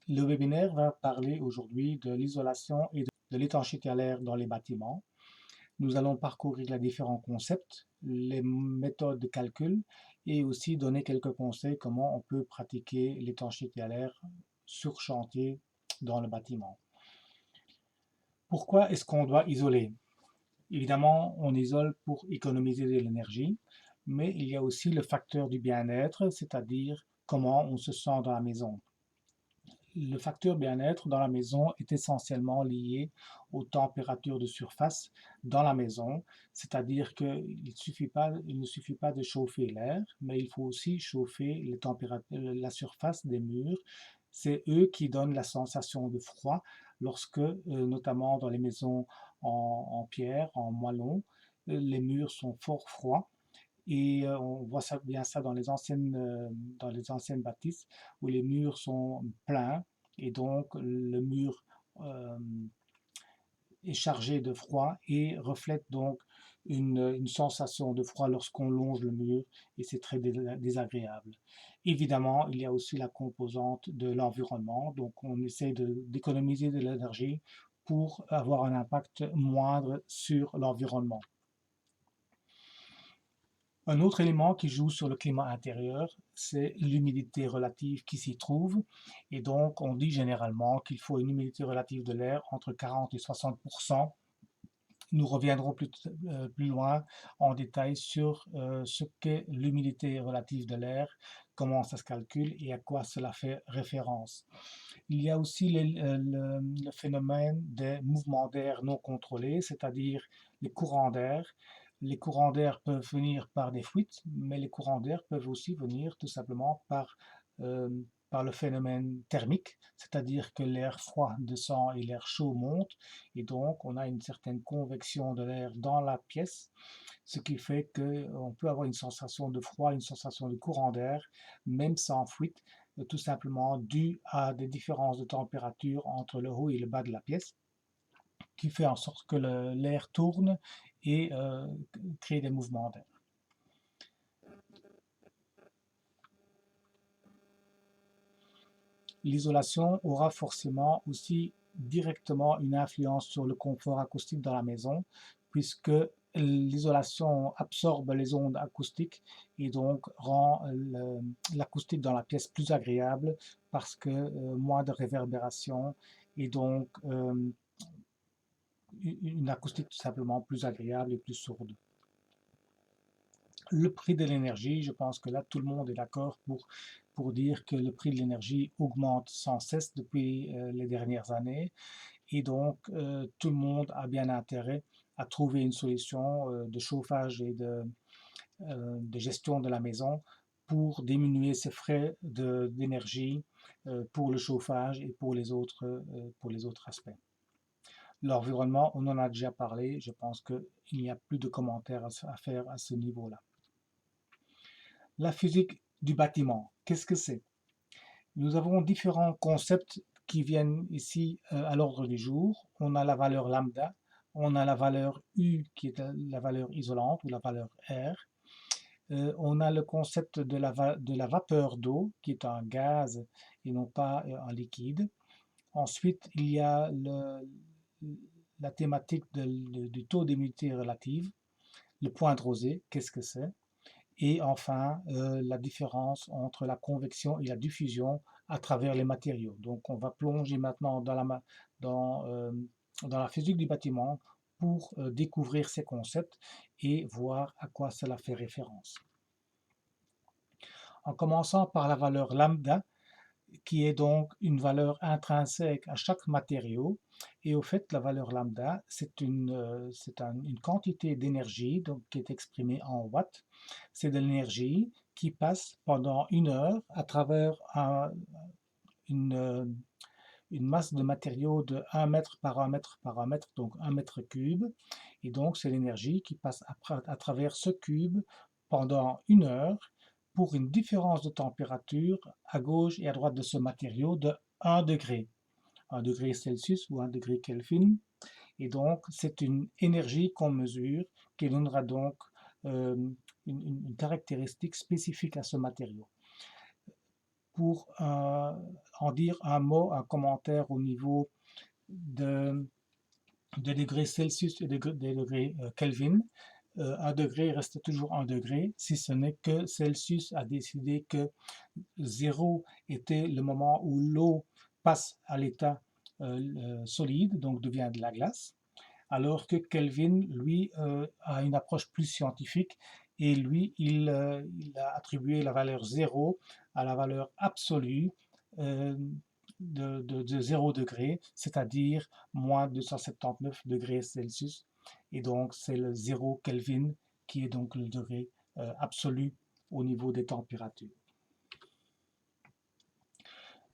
Le webinaire va parler aujourd'hui de l'isolation et de l'étanchéité à l'air dans les bâtiments. Nous allons parcourir les différents concepts, les méthodes de calcul et aussi donner quelques conseils comment on peut pratiquer l'étanchéité à l'air sur chantier dans le bâtiment. Pourquoi est-ce qu'on doit isoler? Évidemment, on isole pour économiser de l'énergie, mais il y a aussi le facteur du bien-être, c'est-à-dire comment on se sent dans la maison. Le facteur bien-être dans la maison est essentiellement lié aux températures de surface dans la maison, c'est-à-dire qu'il ne suffit pas de chauffer l'air, mais il faut aussi chauffer la surface des murs. C'est eux qui donnent la sensation de froid lorsque, notamment dans les maisons en pierre, en moellon, les murs sont fort froids. Et on voit bien ça dans les anciennes bâtisses où les murs sont pleins et donc le mur euh, est chargé de froid et reflète donc une sensation de froid lorsqu'on longe le mur et c'est très désagréable. Évidemment, il y a aussi la composante de l'environnement, donc on essaie d'économiser de l'énergie pour avoir un impact moindre sur l'environnement. Un autre élément qui joue sur le climat intérieur, c'est l'humidité relative qui s'y trouve. Et donc, on dit généralement qu'il faut une humidité relative de l'air entre 40 et 60%. Nous reviendrons plus loin en détail sur ce qu'est l'humidité relative de l'air, comment ça se calcule et à quoi cela fait référence. Il y a aussi le phénomène des mouvements d'air non contrôlés, c'est-à-dire les courants d'air. Les courants d'air peuvent venir par des fuites, mais les courants d'air peuvent aussi venir tout simplement euh, par le phénomène thermique, c'est-à-dire que l'air froid descend et l'air chaud monte, et donc on a une certaine convection de l'air dans la pièce, ce qui fait qu'on peut avoir une sensation de froid, une sensation de courant d'air, même sans fuite, tout simplement dû à des différences de température entre le haut et le bas de la pièce, qui fait en sorte que l'air tourne et crée des mouvements d'air. L'isolation aura forcément aussi directement une influence sur le confort acoustique dans la maison, puisque l'isolation absorbe les ondes acoustiques et donc rend l'acoustique dans la pièce plus agréable parce que moins de réverbération et donc une acoustique tout simplement plus agréable et plus sourde. Le prix de l'énergie, je pense que là tout le monde est d'accord pour dire que le prix de l'énergie augmente sans cesse depuis les dernières années et donc tout le monde a bien intérêt à trouver une solution de chauffage et de gestion de la maison pour diminuer ses frais d'énergie pour le chauffage et pour les autres aspects. L'environnement, on en a déjà parlé, je pense qu'il n'y a plus de commentaires à faire à ce niveau-là. La physique du bâtiment, qu'est-ce que c'est? Nous avons différents concepts qui viennent ici à l'ordre du jour. On a la valeur lambda, on a la valeur U qui est la valeur isolante ou la valeur R. On a le concept de la vapeur d'eau qui est un gaz et non pas un liquide. Ensuite, il y a la thématique du taux d'humidité relative, le point de rosée, qu'est-ce que c'est? Et enfin, la différence entre la convection et la diffusion à travers les matériaux. Donc, on va plonger maintenant dans la physique du bâtiment pour découvrir ces concepts et voir à quoi cela fait référence. En commençant par la valeur lambda, qui est donc une valeur intrinsèque à chaque matériau. Et au fait, la valeur lambda, une quantité d'énergie qui est exprimée en watts. C'est de l'énergie qui passe pendant une heure à travers une, une masse de matériaux de 1 mètre par 1 mètre par 1 mètre, donc 1 mètre cube. Et donc, c'est l'énergie qui passe à travers ce cube pendant une heure pour une différence de température à gauche et à droite de ce matériau de 1 degré. 1 degré Celsius ou 1 degré Kelvin. Et donc, c'est une énergie qu'on mesure qui donnera donc une caractéristique spécifique à ce matériau. Pour en dire un mot, un commentaire au niveau de, de degrés Celsius et des degrés Kelvin. 1 degré reste toujours 1 degré, si ce n'est que Celsius a décidé que 0 était le moment où l'eau passe à l'état solide, donc devient de la glace, alors que Kelvin, lui, a une approche plus scientifique et lui, il a attribué la valeur 0 à la valeur absolue de 0 degré, c'est-à-dire moins 279 degrés Celsius. Et donc, c'est le 0 Kelvin qui est donc le degré absolu au niveau des températures.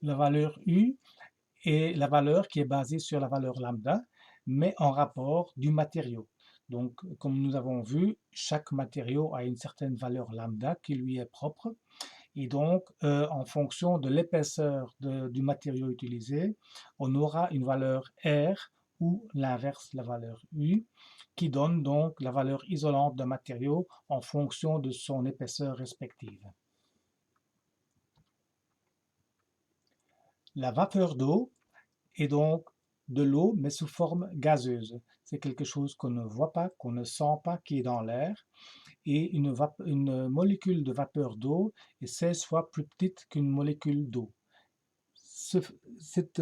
La valeur U est la valeur qui est basée sur la valeur lambda, mais en rapport du matériau. Donc, comme nous avons vu, chaque matériau a une certaine valeur lambda qui lui est propre. Et donc, en fonction de l'épaisseur du matériau utilisé, on aura une valeur R ou l'inverse, la valeur U, qui donne donc la valeur isolante d'un matériau en fonction de son épaisseur respective. La vapeur d'eau est donc de l'eau, mais sous forme gazeuse. C'est quelque chose qu'on ne voit pas, qu'on ne sent pas, qui est dans l'air. Et une molécule de vapeur d'eau est 16 fois plus petite qu'une molécule d'eau. Cet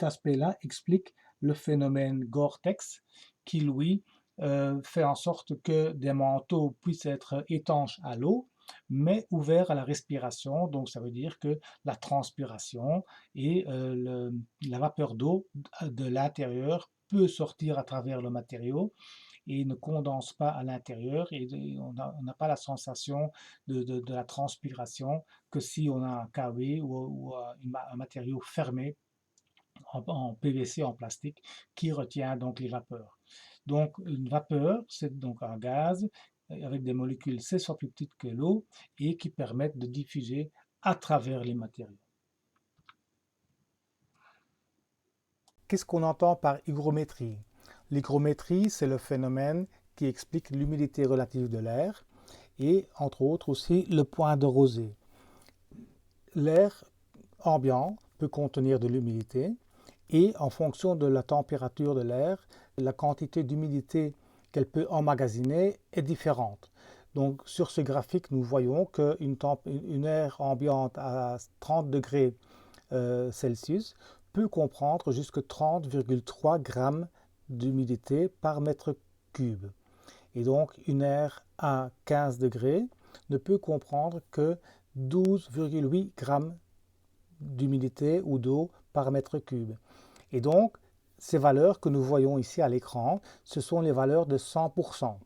aspect-là explique le phénomène Gore-Tex qui, lui, fait en sorte que des manteaux puissent être étanches à l'eau, mais ouverts à la respiration. Donc, ça veut dire que la transpiration et la vapeur d'eau de l'intérieur peut sortir à travers le matériau et ne condense pas à l'intérieur et on n'a pas la sensation de la transpiration que si on a un KV ou un matériau fermé en PVC, en plastique, qui retient donc les vapeurs. Donc une vapeur, c'est donc un gaz avec des molécules 16 fois plus petites que l'eau et qui permettent de diffuser à travers les matériaux. Qu'est-ce qu'on entend par hygrométrie? L'hygrométrie, c'est le phénomène qui explique l'humidité relative de l'air et, entre autres, aussi le point de rosée. L'air ambiant peut contenir de l'humidité et, en fonction de la température de l'air, la quantité d'humidité qu'elle peut emmagasiner est différente. Donc, sur ce graphique, nous voyons qu'une air ambiante à 30 degrés Celsius peut comprendre jusqu'à 30,3 grammes d'humidité par mètre cube. Et donc, une aire à 15 degrés ne peut comprendre que 12,8 grammes d'humidité ou d'eau par mètre cube. Et donc, ces valeurs que nous voyons ici à l'écran, ce sont les valeurs de 100%.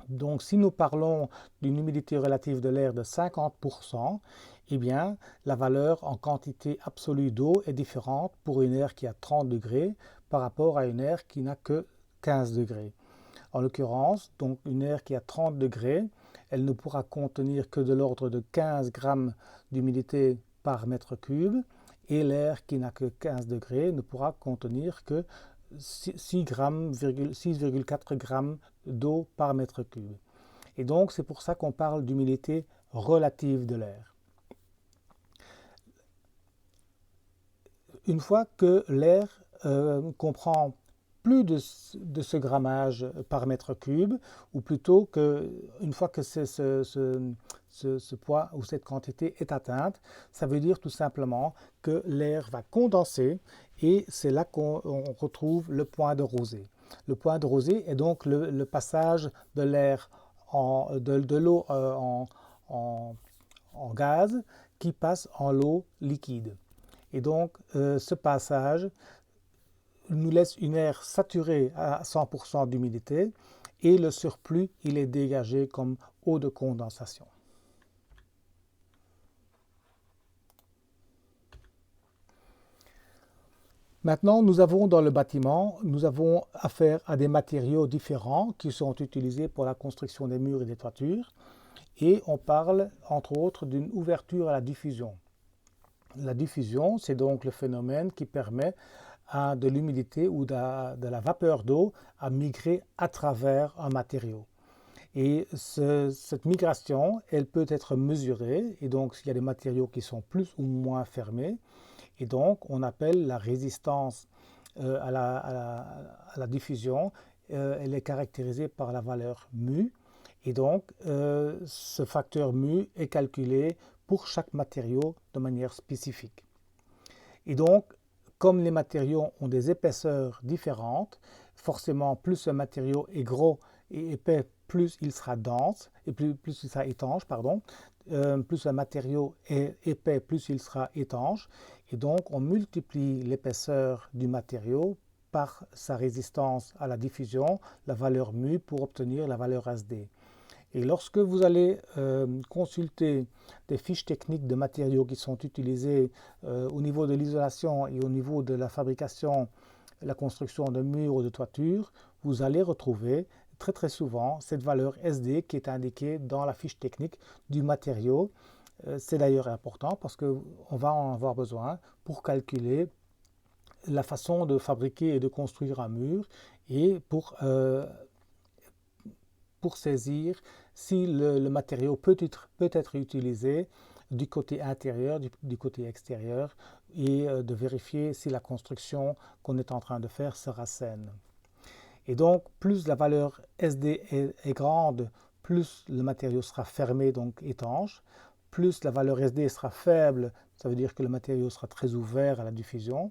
Donc, si nous parlons d'une humidité relative de l'air de 50%, eh bien, la valeur en quantité absolue d'eau est différente pour une aire qui a 30 degrés par rapport à une aire qui n'a que 15 degrés. En l'occurrence, donc une aire qui a 30 degrés, elle ne pourra contenir que de l'ordre de 15 grammes d'humidité par mètre cube, et l'air qui n'a que 15 degrés ne pourra contenir que 6,4 grammes d'eau par mètre cube. Et donc, c'est pour ça qu'on parle d'humidité relative de l'air. Une fois que l'air comprend plus de ce grammage par mètre cube, ou plutôt une fois que ce poids ou cette quantité est atteinte, ça veut dire tout simplement que l'air va condenser et c'est là qu'on retrouve le point de rosée. Le point de rosée est donc le passage de l'air, de l'eau en gaz qui passe en l'eau liquide. Et donc ce passage nous laisse une aire saturée à 100% d'humidité et le surplus, il est dégagé comme eau de condensation. Maintenant, nous avons dans le bâtiment, nous avons affaire à des matériaux différents qui sont utilisés pour la construction des murs et des toitures. Et on parle, entre autres, d'une ouverture à la diffusion. La diffusion, c'est donc le phénomène qui permet à de l'humidité ou de la vapeur d'eau à migrer à travers un matériau. Et cette migration, elle peut être mesurée, et donc il y a des matériaux qui sont plus ou moins fermés, et donc on appelle la résistance à la diffusion, elle est caractérisée par la valeur mu, et donc ce facteur mu est calculé pour chaque matériau de manière spécifique. Et donc, comme les matériaux ont des épaisseurs différentes, forcément, plus un matériau est gros et épais, plus il sera dense, et plus il sera étanche, pardon. Plus un matériau est épais, plus il sera étanche. Et donc, on multiplie l'épaisseur du matériau par sa résistance à la diffusion, la valeur mu, pour obtenir la valeur SD. Et lorsque vous allez consulter des fiches techniques de matériaux qui sont utilisés au niveau de l'isolation et au niveau de la fabrication, la construction de murs ou de toitures, vous allez retrouver très très souvent cette valeur SD qui est indiquée dans la fiche technique du matériau. C'est d'ailleurs important parce qu'on va en avoir besoin pour calculer la façon de fabriquer et de construire un mur et pour saisir si le matériau peut être utilisé du côté intérieur, du côté extérieur, et de vérifier si la construction qu'on est en train de faire sera saine. Et donc, plus la valeur SD est grande, plus le matériau sera fermé, donc étanche. Plus la valeur SD sera faible, ça veut dire que le matériau sera très ouvert à la diffusion.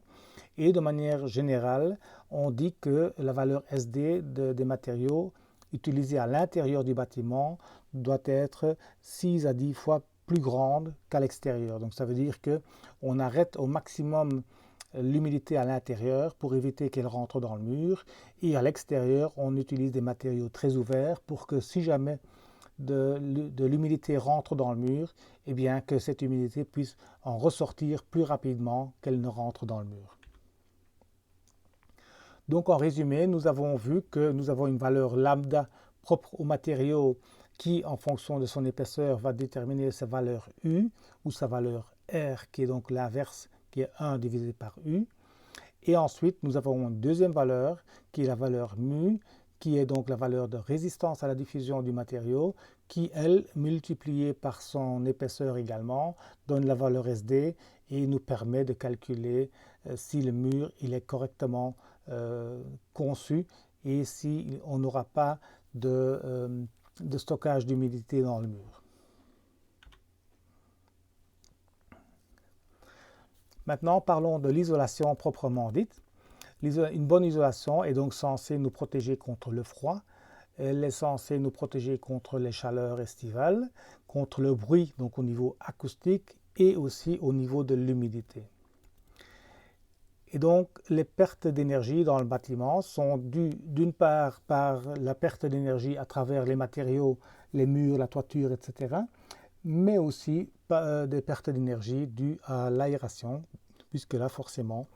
Et de manière générale, on dit que la valeur SD des matériaux utilisée à l'intérieur du bâtiment doit être 6 à 10 fois plus grande qu'à l'extérieur. Donc ça veut dire qu'on arrête au maximum l'humidité à l'intérieur pour éviter qu'elle rentre dans le mur, et à l'extérieur on utilise des matériaux très ouverts pour que si jamais de l'humidité rentre dans le mur, eh bien que cette humidité puisse en ressortir plus rapidement qu'elle ne rentre dans le mur. Donc en résumé, nous avons vu que nous avons une valeur lambda propre au matériau qui, en fonction de son épaisseur, va déterminer sa valeur U ou sa valeur R, qui est donc l'inverse, qui est 1 divisé par U. Et ensuite, nous avons une deuxième valeur, qui est la valeur mu, qui est donc la valeur de résistance à la diffusion du matériau, qui, elle, multipliée par son épaisseur également, donne la valeur SD et nous permet de calculer si le mur il est correctement conçu et si on n'aura pas de stockage d'humidité dans le mur. Maintenant, parlons de l'isolation proprement dite. Une bonne isolation est donc censée nous protéger contre le froid. Elle est censée nous protéger contre les chaleurs estivales, contre le bruit, donc au niveau acoustique, et aussi au niveau de l'humidité. Et donc, les pertes d'énergie dans le bâtiment sont dues d'une part par la perte d'énergie à travers les matériaux, les murs, la toiture, etc., mais aussi des pertes d'énergie dues à l'aération, puisque là, forcément,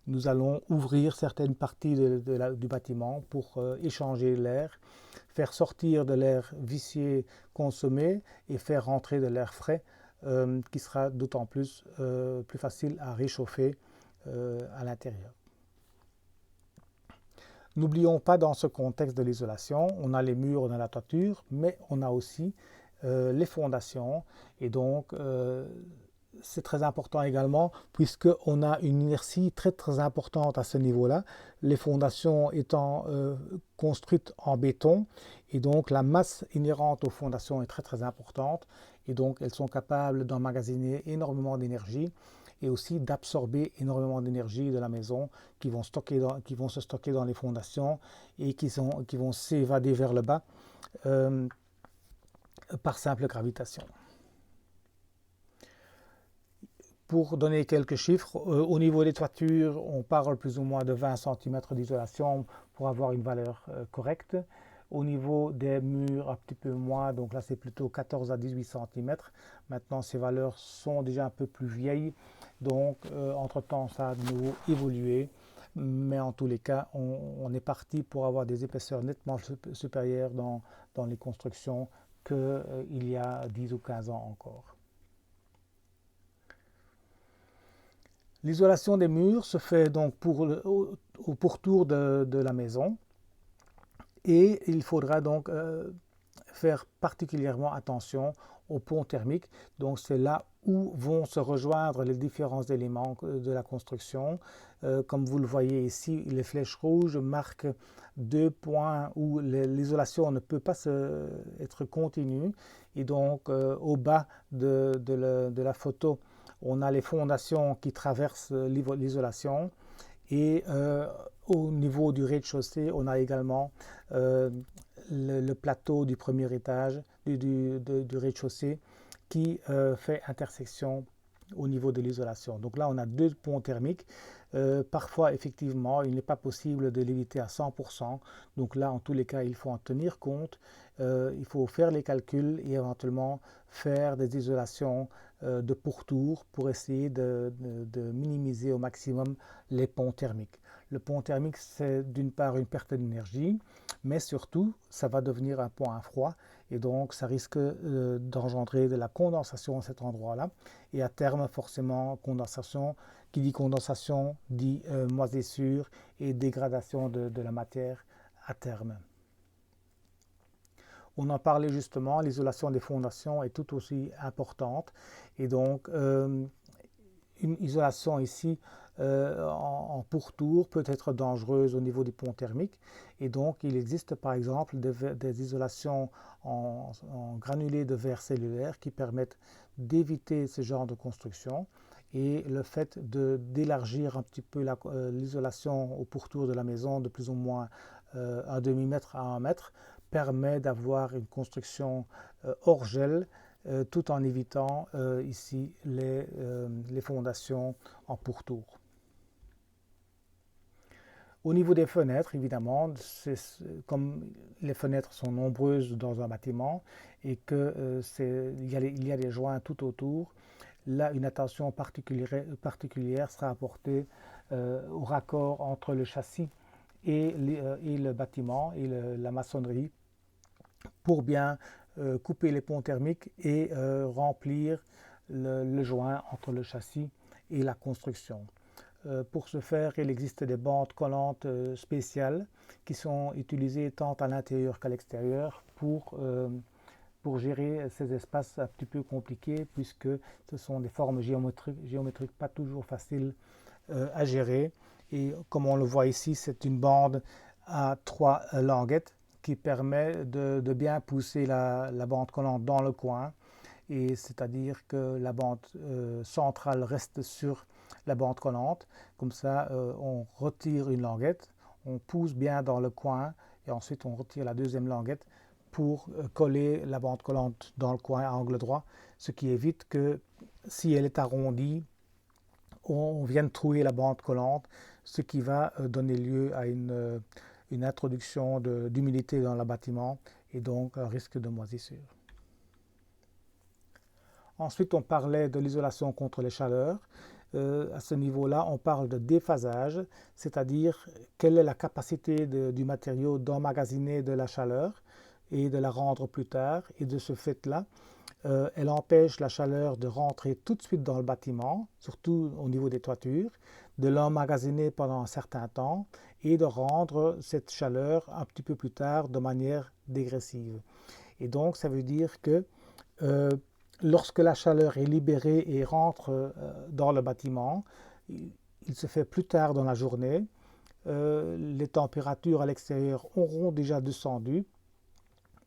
nous allons ouvrir certaines parties du bâtiment pour échanger l'air, faire sortir de l'air vicié consommé et faire rentrer de l'air frais qui sera d'autant plus facile à réchauffer à l'intérieur. N'oublions pas dans ce contexte de l'isolation, on a les murs, on a la toiture, mais on a aussi les fondations et donc c'est très important également puisqu'on a une inertie très très importante à ce niveau-là, les fondations étant construites en béton et donc la masse inhérente aux fondations est très très importante et donc elles sont capables d'emmagasiner énormément d'énergie et aussi d'absorber énormément d'énergie de la maison qui vont se stocker dans les fondations et qui vont s'évader vers le bas par simple gravitation. Pour donner quelques chiffres, au niveau des toitures, on parle plus ou moins de 20 cm d'isolation pour avoir une valeur correcte. Au niveau des murs, un petit peu moins, donc là c'est plutôt 14 à 18 cm. Maintenant ces valeurs sont déjà un peu plus vieilles, donc entre-temps ça a de nouveau évolué. Mais en tous les cas, on est parti pour avoir des épaisseurs nettement supérieures dans les constructions qu'il y a 10 ou 15 ans encore. L'isolation des murs se fait donc au pourtour de la maison et il faudra donc faire particulièrement attention au pont thermique. Donc c'est là où vont se rejoindre les différents éléments de la construction. Comme vous le voyez ici, les flèches rouges marquent deux points où l'isolation ne peut pas être continue. Et donc au bas de la photo, on a les fondations qui traversent l'isolation. Et au niveau du rez-de-chaussée, on a également le plateau du premier étage du rez-de-chaussée qui fait intersection au niveau de l'isolation. Donc là, on a deux ponts thermiques. Parfois, effectivement, il n'est pas possible de l'éviter à 100%. Donc là, en tous les cas, il faut en tenir compte. Il faut faire les calculs et éventuellement faire des isolations de pourtour pour essayer de minimiser au maximum les ponts thermiques. Le pont thermique, c'est d'une part une perte d'énergie, mais surtout, ça va devenir un point froid et donc ça risque d'engendrer de la condensation à cet endroit-là. Et à terme, forcément, condensation, qui dit condensation, dit moisissure et dégradation de la matière à terme. On en parlait justement, l'isolation des fondations est tout aussi importante et donc une isolation ici en pourtour peut être dangereuse au niveau du pont thermique et donc il existe par exemple des isolations en granulés de verre cellulaire qui permettent d'éviter ce genre de construction et le fait d'élargir un petit peu l'isolation au pourtour de la maison de plus ou moins un demi-mètre à 1 mètre permet d'avoir une construction hors gel tout en évitant ici les fondations en pourtour. Au niveau des fenêtres, évidemment, comme les fenêtres sont nombreuses dans un bâtiment et qu'il y a des joints tout autour, là, une attention particulière sera apportée au raccord entre le châssis et le bâtiment et la maçonnerie pour bien couper les ponts thermiques et remplir le joint entre le châssis et la construction. Pour ce faire, il existe des bandes collantes spéciales qui sont utilisées tant à l'intérieur qu'à l'extérieur pour gérer ces espaces un petit peu compliqués puisque ce sont des formes géométriques pas toujours faciles à gérer. Et comme on le voit ici, c'est une bande à 3 languettes qui permet de bien pousser la bande collante dans le coin. Et c'est-à-dire que la bande centrale reste sur la bande collante. Comme ça, on retire une languette, on pousse bien dans le coin et ensuite on retire la deuxième languette pour coller la bande collante dans le coin à angle droit, ce qui évite que si elle est arrondie, on vienne trouer la bande collante, ce qui va donner lieu à une introduction d'humidité dans le bâtiment et donc un risque de moisissure. Ensuite, on parlait de l'isolation contre les chaleurs. À ce niveau-là, on parle de déphasage, c'est-à-dire quelle est la capacité du matériau d'emmagasiner de la chaleur et de la rendre plus tard. Et de ce fait-là, elle empêche la chaleur de rentrer tout de suite dans le bâtiment, surtout au niveau des toitures, de l'emmagasiner pendant un certain temps et de rendre cette chaleur un petit peu plus tard de manière dégressive. Et donc, ça veut dire que lorsque la chaleur est libérée et rentre dans le bâtiment, il se fait plus tard dans la journée, les températures à l'extérieur auront déjà descendu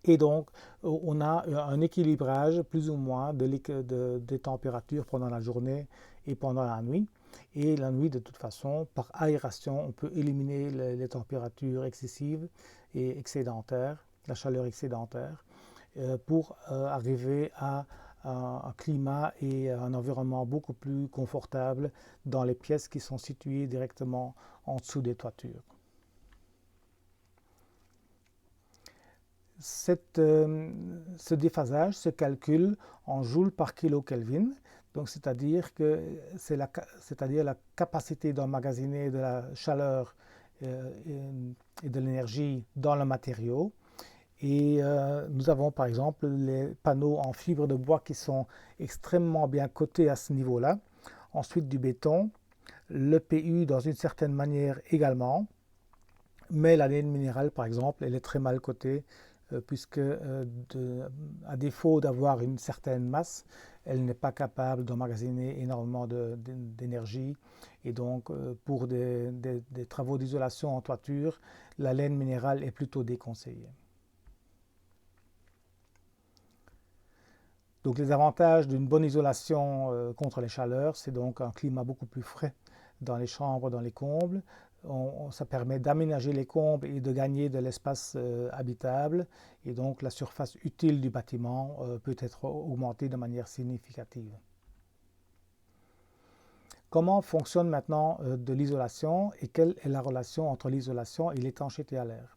et donc on a un équilibrage plus ou moins des températures pendant la journée et pendant la nuit. Et la nuit, de toute façon, par aération, on peut éliminer les températures excessives et excédentaires, la chaleur excédentaire, pour arriver à un climat et un environnement beaucoup plus confortable dans les pièces qui sont situées directement en dessous des toitures. Ce déphasage se calcule en joules par kilo Kelvin, donc c'est-à-dire la capacité d'emmagasiner de la chaleur et de l'énergie dans le matériau. Et nous avons par exemple les panneaux en fibre de bois qui sont extrêmement bien cotés à ce niveau-là. Ensuite du béton, le PU dans une certaine manière également, mais la laine minérale par exemple, elle est très mal cotée puisque à défaut d'avoir une certaine masse, elle n'est pas capable d'emmagasiner énormément d'énergie. Et donc, pour des travaux d'isolation en toiture, la laine minérale est plutôt déconseillée. Donc les avantages d'une bonne isolation contre les chaleurs, c'est donc un climat beaucoup plus frais dans les chambres, dans les combles. Ça permet d'aménager les combles et de gagner de l'espace habitable. Et donc la surface utile du bâtiment peut être augmentée de manière significative. Comment fonctionne maintenant de l'isolation et quelle est la relation entre l'isolation et l'étanchéité à l'air?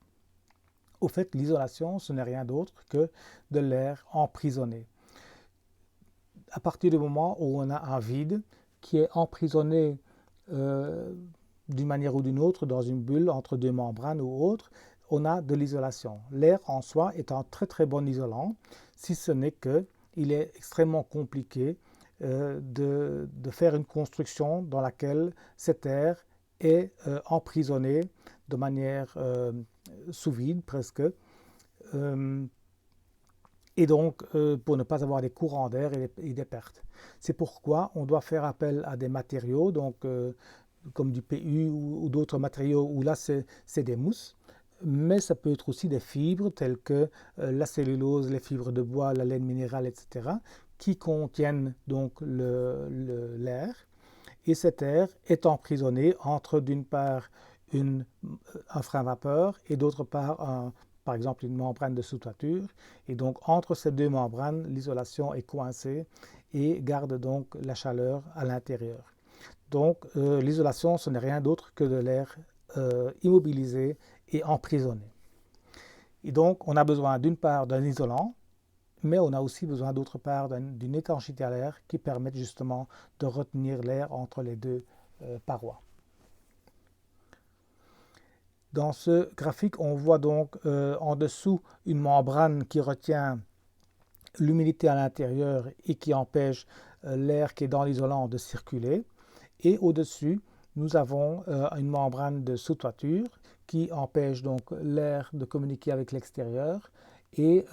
Au fait, l'isolation, ce n'est rien d'autre que de l'air emprisonné. À partir du moment où on a un vide qui est emprisonné d'une manière ou d'une autre dans une bulle entre deux membranes ou autre, on a de l'isolation. L'air en soi est un très très bon isolant, si ce n'est qu'il est extrêmement compliqué de faire une construction dans laquelle cet air est emprisonné de manière sous vide presque. Et donc pour ne pas avoir des courants d'air et des pertes. C'est pourquoi on doit faire appel à des matériaux, donc, comme du PU ou d'autres matériaux où là c'est des mousses, mais ça peut être aussi des fibres telles que la cellulose, les fibres de bois, la laine minérale, etc., qui contiennent donc l'air. Et cet air est emprisonné entre d'une part un frein vapeur et d'autre part par exemple une membrane de sous-toiture. Et donc entre ces deux membranes, l'isolation est coincée et garde donc la chaleur à l'intérieur. Donc l'isolation, ce n'est rien d'autre que de l'air immobilisé et emprisonné. Et donc on a besoin d'une part d'un isolant, mais on a aussi besoin d'autre part d'une étanchéité à l'air qui permette justement de retenir l'air entre les deux parois. Dans ce graphique, on voit donc en dessous une membrane qui retient l'humidité à l'intérieur et qui empêche l'air qui est dans l'isolant de circuler. Et au-dessus, nous avons une membrane de sous-toiture qui empêche donc l'air de communiquer avec l'extérieur. Et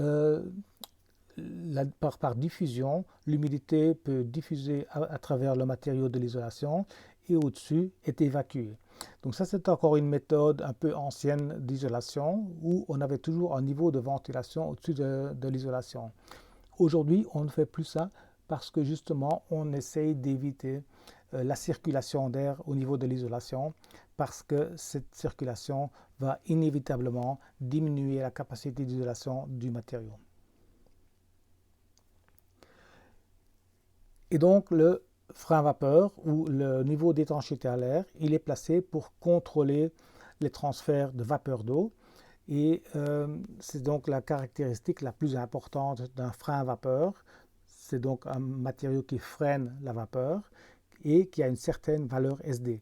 par diffusion, l'humidité peut diffuser à travers le matériau de l'isolation et au-dessus est évacuée. Donc ça, c'est encore une méthode un peu ancienne d'isolation où on avait toujours un niveau de ventilation au-dessus de l'isolation. Aujourd'hui, on ne fait plus ça parce que justement, on essaye d'éviter la circulation d'air au niveau de l'isolation parce que cette circulation va inévitablement diminuer la capacité d'isolation du matériau. Et donc, le frein vapeur ou le niveau d'étanchéité à l'air, il est placé pour contrôler les transferts de vapeur d'eau. Et c'est donc la caractéristique la plus importante d'un frein vapeur. C'est donc un matériau qui freine la vapeur et qui a une certaine valeur SD.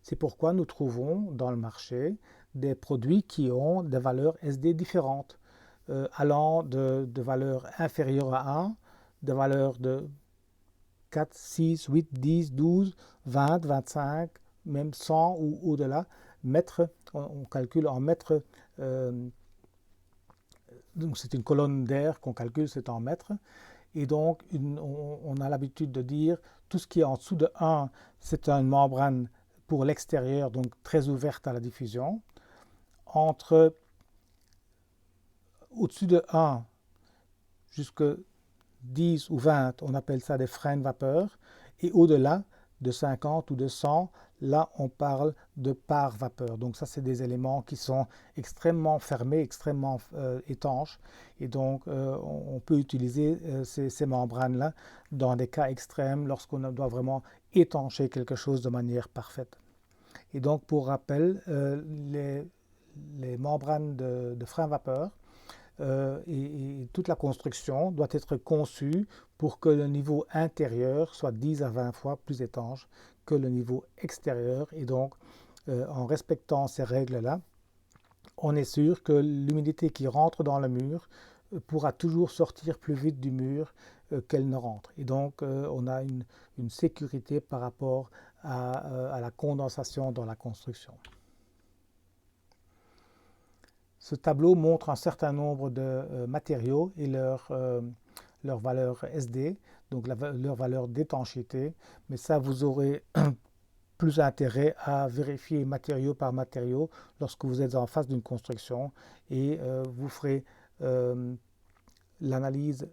C'est pourquoi nous trouvons dans le marché des produits qui ont des valeurs SD différentes, allant de valeurs inférieures à 1, de valeurs de 4, 6, 8, 10, 12, 20, 25, même 100 ou au-delà, mètres, on calcule en mètres, donc c'est une colonne d'air qu'on calcule, c'est en mètres, et donc on a l'habitude de dire tout ce qui est en dessous de 1, c'est une membrane pour l'extérieur, donc très ouverte à la diffusion. Au-dessus de 1 jusqu'à 10 ou 20, on appelle ça des freins de vapeur, et au-delà de 50 ou de 100, là on parle de pare vapeur. Donc ça, c'est des éléments qui sont extrêmement fermés, extrêmement étanches, et donc on peut utiliser ces membranes-là dans des cas extrêmes lorsqu'on doit vraiment étancher quelque chose de manière parfaite. Et donc pour rappel, les membranes de frein vapeur et toute la construction doit être conçue pour que le niveau intérieur soit 10 à 20 fois plus étanche que le niveau extérieur. Et donc, en respectant ces règles-là, on est sûr que l'humidité qui rentre dans le mur pourra toujours sortir plus vite du mur qu'elle ne rentre. Et donc, on a une sécurité par rapport à la condensation dans la construction. Ce tableau montre un certain nombre de matériaux et leur valeur SD, donc leur valeur d'étanchéité, mais ça vous aurez plus intérêt à vérifier matériau par matériau lorsque vous êtes en phase d'une construction et vous ferez l'analyse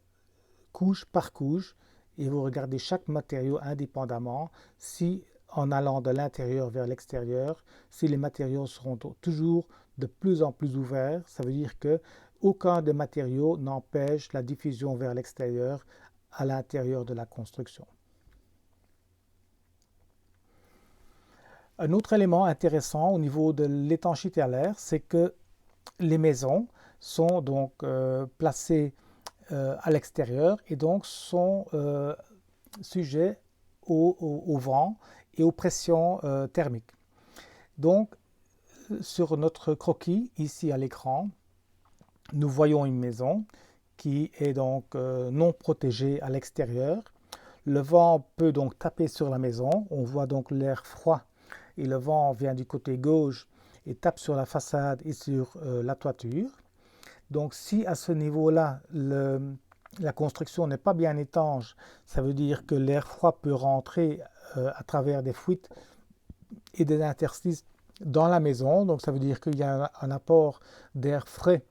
couche par couche et vous regardez chaque matériau indépendamment si en allant de l'intérieur vers l'extérieur, si les matériaux seront toujours de plus en plus ouverts, ça veut dire que aucun des matériaux n'empêche la diffusion vers l'extérieur à l'intérieur de la construction. Un autre élément intéressant au niveau de l'étanchéité à l'air, c'est que les maisons sont donc placées à l'extérieur et donc sont sujets au vent et aux pressions thermiques. Donc, sur notre croquis, ici à l'écran, nous voyons une maison qui est donc non protégée à l'extérieur. Le vent peut donc taper sur la maison. On voit donc l'air froid et le vent vient du côté gauche et tape sur la façade et sur la toiture. Donc si à ce niveau-là, la construction n'est pas bien étanche, ça veut dire que l'air froid peut rentrer à travers des fuites et des interstices dans la maison. Donc ça veut dire qu'il y a un apport d'air frais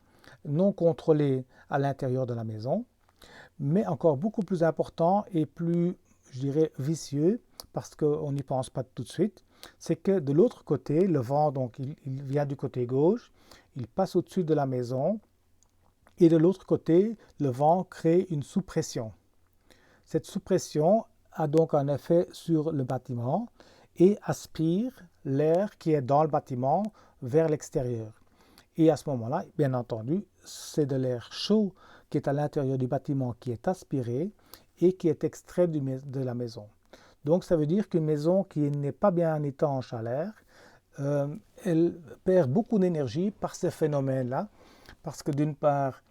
non contrôlé à l'intérieur de la maison. Mais encore beaucoup plus important et plus, je dirais, vicieux, parce qu'on n'y pense pas tout de suite, c'est que de l'autre côté, le vent, donc, il vient du côté gauche, il passe au-dessus de la maison, et de l'autre côté, le vent crée une sous-pression. Cette sous-pression a donc un effet sur le bâtiment et aspire l'air qui est dans le bâtiment vers l'extérieur. Et à ce moment-là, bien entendu, c'est de l'air chaud qui est à l'intérieur du bâtiment qui est aspiré et qui est extrait de la maison. Donc ça veut dire qu'une maison qui n'est pas bien étanche à l'air, elle perd beaucoup d'énergie par ces phénomènes-là, parce que d'une part,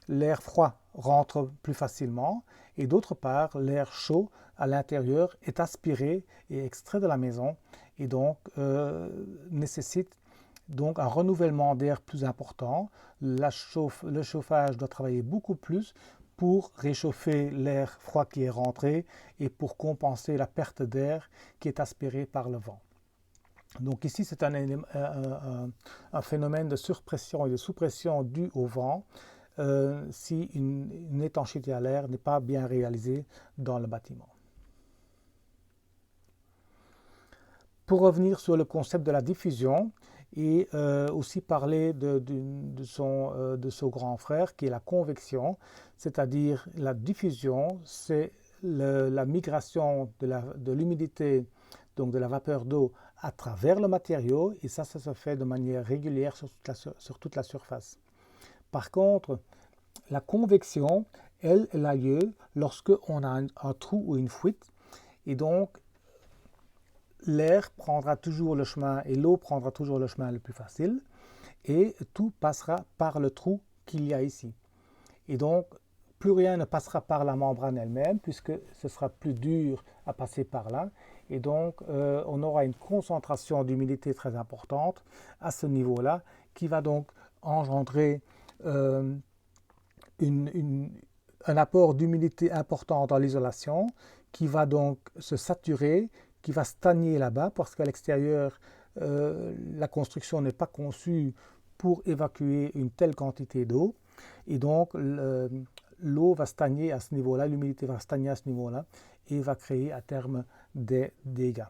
l'air froid rentre plus facilement et d'autre part, l'air chaud à l'intérieur est aspiré et extrait de la maison et donc nécessite donc un renouvellement d'air plus important. Le chauffage doit travailler beaucoup plus pour réchauffer l'air froid qui est rentré et pour compenser la perte d'air qui est aspirée par le vent. Donc ici, c'est un phénomène de surpression et de sous-pression dû au vent si une étanchéité à l'air n'est pas bien réalisée dans le bâtiment. Pour revenir sur le concept de la diffusion et aussi parler de son grand frère qui est la convection, c'est-à-dire la diffusion, c'est la migration de l'humidité, donc de la vapeur d'eau à travers le matériau et ça se fait de manière régulière sur toute la surface. Par contre, la convection, elle a lieu lorsque on a un trou ou une fuite et donc l'air prendra toujours le chemin et l'eau prendra toujours le chemin le plus facile et tout passera par le trou qu'il y a ici. Et donc, plus rien ne passera par la membrane elle-même puisque ce sera plus dur à passer par là. Et donc, on aura une concentration d'humidité très importante à ce niveau-là qui va donc engendrer un apport d'humidité important dans l'isolation qui va donc se saturer, qui va stagner là-bas parce qu'à l'extérieur, la construction n'est pas conçue pour évacuer une telle quantité d'eau. Et donc, l'eau va stagner à ce niveau-là, l'humidité va stagner à ce niveau-là et va créer à terme des dégâts.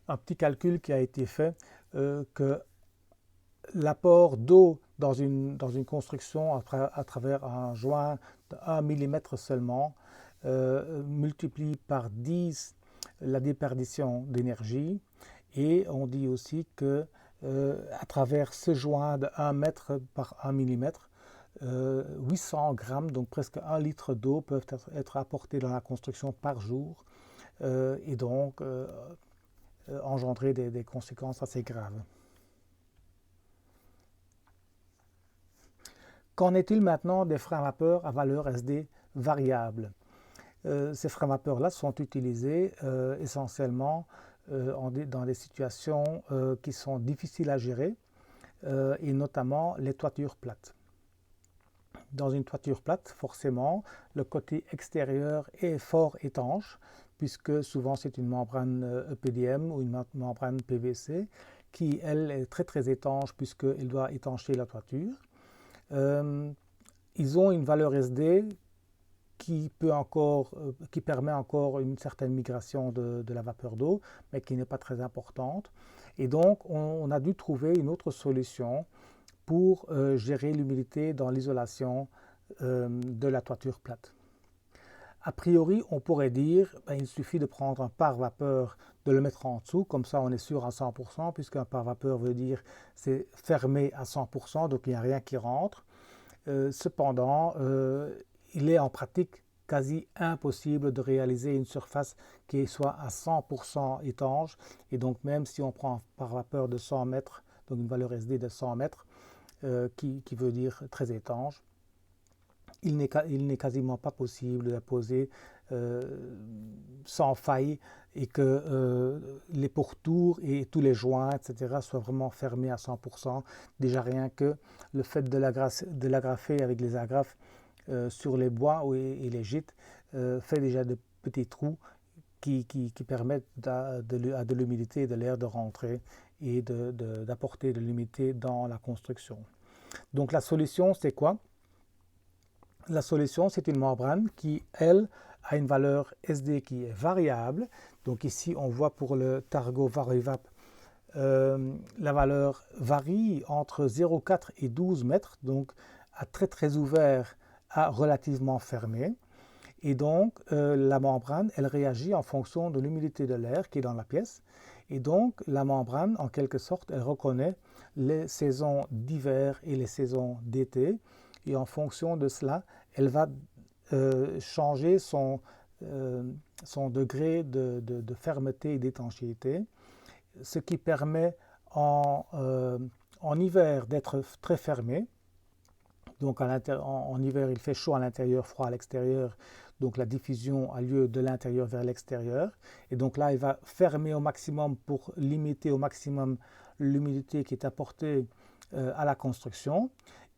Un petit calcul qui a été fait, que l'apport d'eau dans une construction à travers un joint de 1 mm seulement multiplie par 10 la déperdition d'énergie et on dit aussi que à travers ce joint de 1 mètre par 1 mm, 800 grammes, donc presque 1 litre d'eau peuvent être apportés dans la construction par jour et donc engendrer des conséquences assez graves. Qu'en est-il maintenant des freins à vapeur à valeur SD variable? Ces freins à vapeur-là sont utilisés essentiellement dans des situations qui sont difficiles à gérer, et notamment les toitures plates. Dans une toiture plate, forcément, le côté extérieur est fort étanche, puisque souvent c'est une membrane EPDM ou une membrane PVC qui, elle, est très très étanche puisqu'elle doit étancher la toiture. Ils ont une valeur SD qui permet encore une certaine migration de la vapeur d'eau, mais qui n'est pas très importante. Et donc, on a dû trouver une autre solution pour gérer l'humidité dans l'isolation de la toiture plate. A priori, on pourrait dire il suffit de prendre un pare-vapeur, de le mettre en dessous, comme ça on est sûr à 100%, puisqu'un pare-vapeur veut dire c'est fermé à 100%, donc il n'y a rien qui rentre. Cependant, il est en pratique quasi impossible de réaliser une surface qui soit à 100% étanche, et donc même si on prend un pare-vapeur de 100 mètres, donc une valeur SD de 100 mètres, qui veut dire très étanche, il n'est quasiment pas possible de la poser sans faille et que les pourtours et tous les joints, etc., soient vraiment fermés à 100%. Déjà rien que le fait de l'agrafer avec les agrafes sur les bois et les gîtes fait déjà de petits trous qui permettent à de l'humidité et de l'air de rentrer et d'apporter de l'humidité dans la construction. Donc la solution, c'est quoi? La solution, c'est une membrane qui, elle, a une valeur SD qui est variable. Donc ici, on voit pour le Targo Varivap, la valeur varie entre 0,4 et 12 mètres, donc à très très ouvert à relativement fermé. Et donc, la membrane, elle réagit en fonction de l'humidité de l'air qui est dans la pièce. Et donc, la membrane, en quelque sorte, elle reconnaît les saisons d'hiver et les saisons d'été. Et en fonction de cela, elle va changer son degré de fermeté et d'étanchéité, ce qui permet en hiver d'être très fermé. Donc en hiver, il fait chaud à l'intérieur, froid à l'extérieur. Donc la diffusion a lieu de l'intérieur vers l'extérieur. Et donc là, il va fermer au maximum pour limiter au maximum l'humidité qui est apportée à la construction.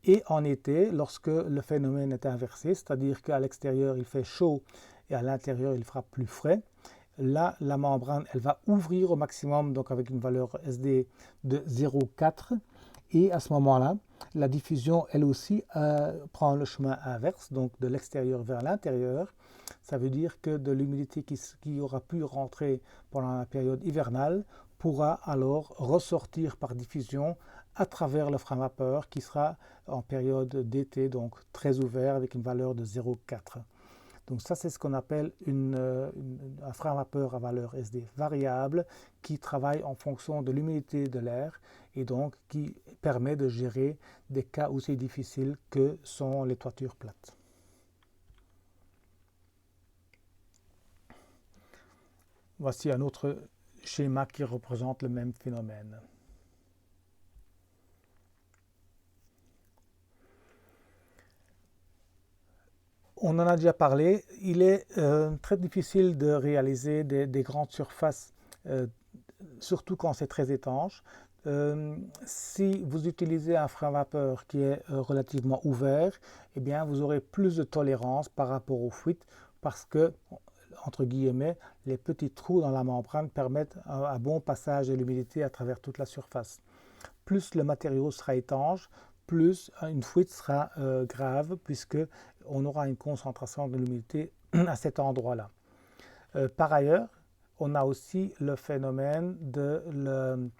Et en été, lorsque le phénomène est inversé, c'est-à-dire qu'à l'extérieur, il fait chaud et à l'intérieur, il fera plus frais, là, la membrane, elle va ouvrir au maximum, donc avec une valeur SD de 0,4. Et à ce moment-là, la diffusion, elle aussi, prend le chemin inverse, donc de l'extérieur vers l'intérieur. Ça veut dire que de l'humidité qui aura pu rentrer pendant la période hivernale pourra alors ressortir par diffusion à travers le frein vapeur qui sera en période d'été, donc très ouvert avec une valeur de 0,4. Donc ça, c'est ce qu'on appelle un frein vapeur à valeur SD variable qui travaille en fonction de l'humidité de l'air et donc qui permet de gérer des cas aussi difficiles que sont les toitures plates. Voici un autre schéma qui représente le même phénomène. On en a déjà parlé, il est très difficile de réaliser des grandes surfaces, surtout quand c'est très étanche. Si vous utilisez un frein vapeur qui est relativement ouvert, eh bien vous aurez plus de tolérance par rapport aux fuites parce que, entre guillemets, les petits trous dans la membrane permettent un bon passage de l'humidité à travers toute la surface. Plus le matériau sera étanche, plus une fuite sera grave puisque on aura une concentration de l'humidité à cet endroit-là. Par ailleurs, on a aussi le phénomène de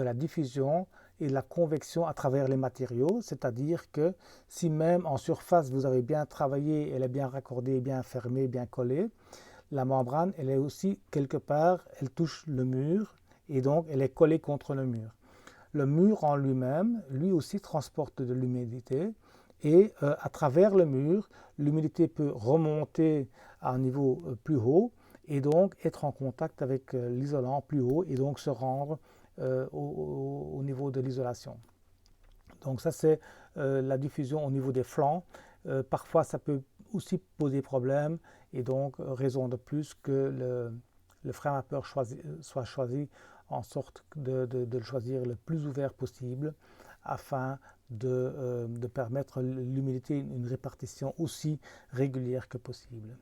la diffusion et la convection à travers les matériaux, c'est-à-dire que si même en surface vous avez bien travaillé, elle est bien raccordée, bien fermée, bien collée, la membrane, elle est aussi quelque part, elle touche le mur et donc elle est collée contre le mur. Le mur en lui-même, lui aussi transporte de l'humidité et à travers le mur, l'humidité peut remonter à un niveau plus haut et donc être en contact avec l'isolant plus haut et donc se rendre au niveau de l'isolation. Donc ça c'est la diffusion au niveau des flancs. Parfois ça peut aussi poser problème et donc raison de plus que le frein à vapeur soit choisi en sorte de le choisir le plus ouvert possible afin de permettre l'humidité, une répartition aussi régulière que possible.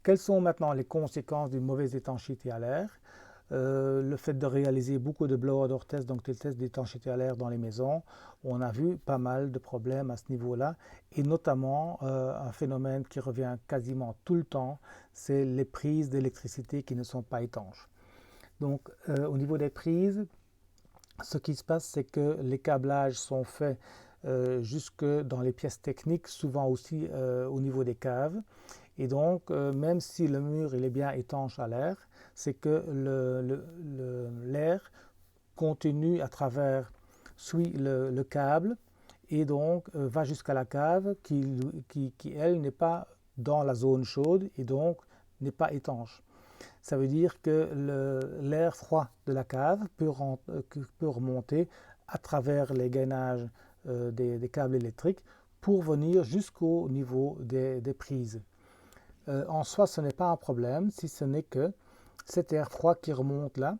Quelles sont maintenant les conséquences d'une mauvaise étanchéité à l'air? Le fait de réaliser beaucoup de blower-door tests, donc des tests d'étanchéité à l'air dans les maisons, on a vu pas mal de problèmes à ce niveau-là, et notamment un phénomène qui revient quasiment tout le temps, c'est les prises d'électricité qui ne sont pas étanches. Donc au niveau des prises, ce qui se passe, c'est que les câblages sont faits jusque dans les pièces techniques, souvent aussi au niveau des caves. Et donc, même si le mur il est bien étanche à l'air, c'est que l'air continue à travers, suit le câble et donc va jusqu'à la cave qui elle, n'est pas dans la zone chaude et donc n'est pas étanche. Ça veut dire que l'air froid de la cave peut remonter à travers les gainages des câbles électriques pour venir jusqu'au niveau des prises. En soi, ce n'est pas un problème, si ce n'est que cet air froid qui remonte là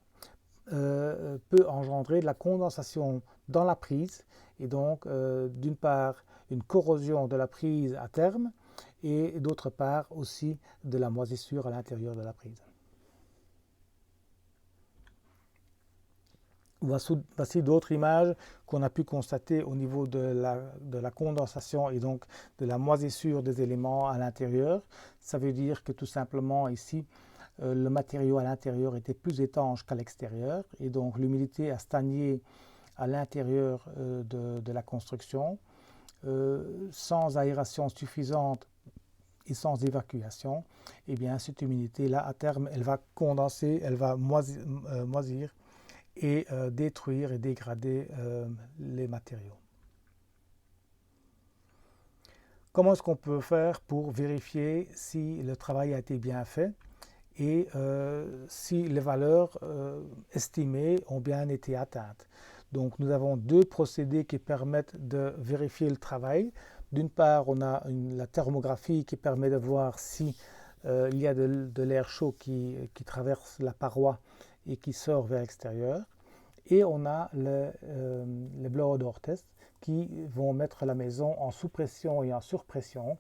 peut engendrer de la condensation dans la prise et donc d'une part une corrosion de la prise à terme et d'autre part aussi de la moisissure à l'intérieur de la prise. Voici d'autres images qu'on a pu constater au niveau de la condensation et donc de la moisissure des éléments à l'intérieur. Ça veut dire que tout simplement ici, le matériau à l'intérieur était plus étanche qu'à l'extérieur et donc l'humidité a stagné à l'intérieur de la construction. Sans aération suffisante et sans évacuation, et bien cette humidité-là, à terme, elle va condenser, elle va moisir et détruire et dégrader les matériaux. Comment est-ce qu'on peut faire pour vérifier si le travail a été bien fait et si les valeurs estimées ont bien été atteintes? Donc nous avons deux procédés qui permettent de vérifier le travail. D'une part, on a la thermographie qui permet de voir si il y a de l'air chaud qui traverse la paroi et qui sort vers l'extérieur. Et on a les blower-door tests qui vont mettre la maison en sous-pression et en surpression.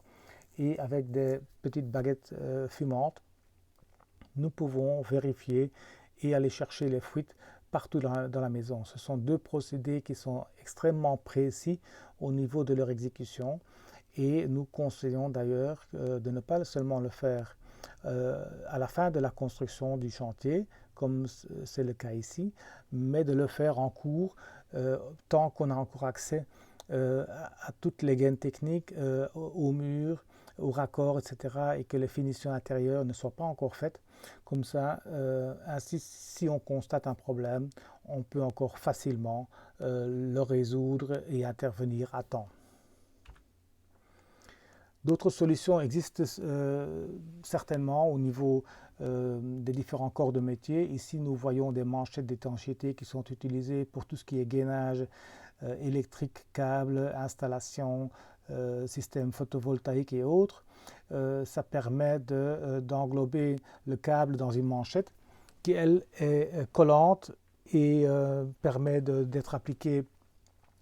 Et avec des petites baguettes fumantes, nous pouvons vérifier et aller chercher les fuites partout dans la maison. Ce sont deux procédés qui sont extrêmement précis au niveau de leur exécution. Et nous conseillons d'ailleurs de ne pas seulement le faire à la fin de la construction du chantier, comme c'est le cas ici, mais de le faire en cours tant qu'on a encore accès à toutes les gaines techniques, aux murs, aux raccords, etc. et que les finitions intérieures ne soient pas encore faites. Comme ça, ainsi, si on constate un problème, on peut encore facilement le résoudre et intervenir à temps. D'autres solutions existent certainement au niveau des différents corps de métier. Ici, nous voyons des manchettes d'étanchéité qui sont utilisées pour tout ce qui est gainage électrique, câbles, installation, système photovoltaïque et autres. Ça permet d'englober le câble dans une manchette qui, elle, est collante et permet d'être appliquée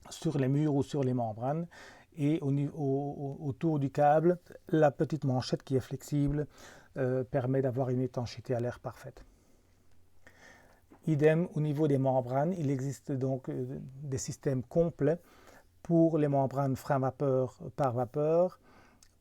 sur les murs ou sur les membranes. Et autour du câble, la petite manchette qui est flexible permet d'avoir une étanchéité à l'air parfaite. Idem au niveau des membranes, il existe donc des systèmes complets pour les membranes frein vapeur par vapeur,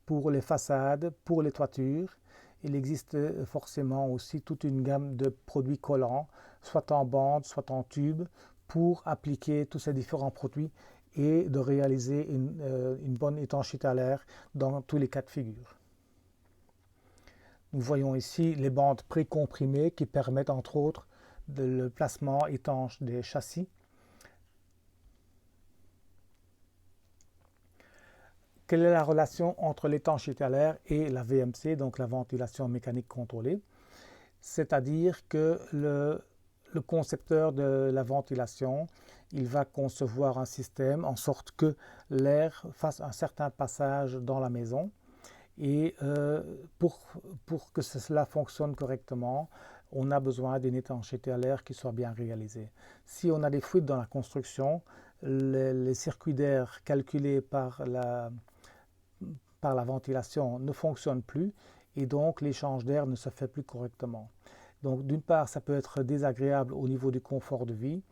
pour les façades, pour les toitures. Il existe forcément aussi toute une gamme de produits collants, soit en bande, soit en tube, pour appliquer tous ces différents produits et de réaliser une bonne étanchéité à l'air dans tous les cas de figure. Nous voyons ici les bandes précomprimées qui permettent entre autres le placement étanche des châssis. Quelle est la relation entre l'étanchéité à l'air et la VMC, donc la ventilation mécanique contrôlée? C'est-à-dire que le concepteur de la ventilation, il va concevoir un système en sorte que l'air fasse un certain passage dans la maison Et pour que cela fonctionne correctement, on a besoin d'une étanchéité à l'air qui soit bien réalisée. Si on a des fuites dans la construction, les circuits d'air calculés par la ventilation ne fonctionnent plus et donc l'échange d'air ne se fait plus correctement. Donc d'une part, ça peut être désagréable au niveau du confort de vie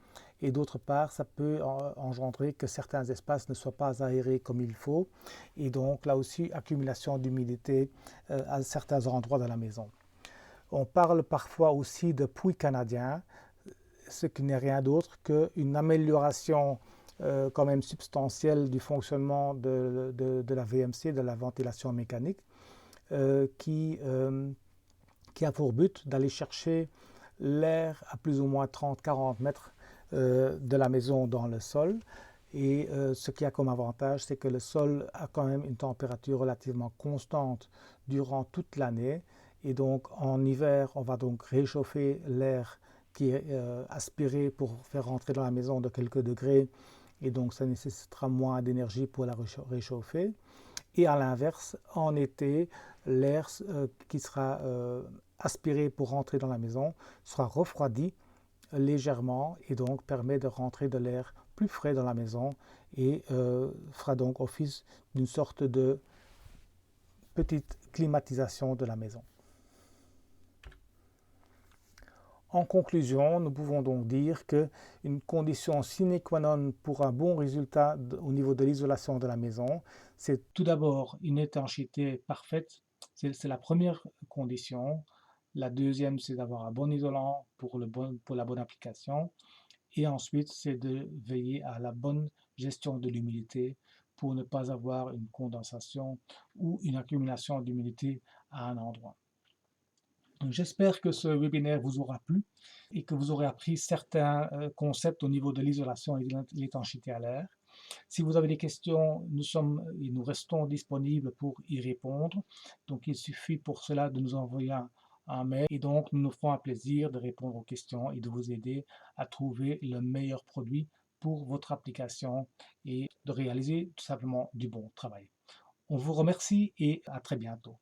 et d'autre part, ça peut engendrer que certains espaces ne soient pas aérés comme il faut et donc là aussi, accumulation d'humidité à certains endroits de la maison. On parle parfois aussi de puits canadien, ce qui n'est rien d'autre qu'une amélioration quand même substantielle du fonctionnement de la VMC, de la ventilation mécanique, qui a pour but d'aller chercher l'air à plus ou moins 30-40 mètres de la maison dans le sol. Et ce qui a comme avantage, c'est que le sol a quand même une température relativement constante durant toute l'année. Et donc en hiver, on va donc réchauffer l'air qui est aspiré pour faire rentrer dans la maison de quelques degrés. Et donc ça nécessitera moins d'énergie pour la réchauffer. Et à l'inverse, en été, l'air qui sera aspiré pour rentrer dans la maison sera refroidi légèrement et donc permet de rentrer de l'air plus frais dans la maison et fera donc office d'une sorte de petite climatisation de la maison. En conclusion, nous pouvons donc dire qu'une condition sine qua non pour un bon résultat au niveau de l'isolation de la maison, c'est tout d'abord une étanchéité parfaite. C'est la première condition. La deuxième, c'est d'avoir un bon isolant pour la bonne application. Et ensuite, c'est de veiller à la bonne gestion de l'humidité pour ne pas avoir une condensation ou une accumulation d'humidité à un endroit. J'espère que ce webinaire vous aura plu et que vous aurez appris certains concepts au niveau de l'isolation et de l'étanchéité à l'air. Si vous avez des questions, nous restons disponibles pour y répondre. Donc, il suffit pour cela de nous envoyer un mail et donc nous nous ferons un plaisir de répondre aux questions et de vous aider à trouver le meilleur produit pour votre application et de réaliser tout simplement du bon travail. On vous remercie et à très bientôt.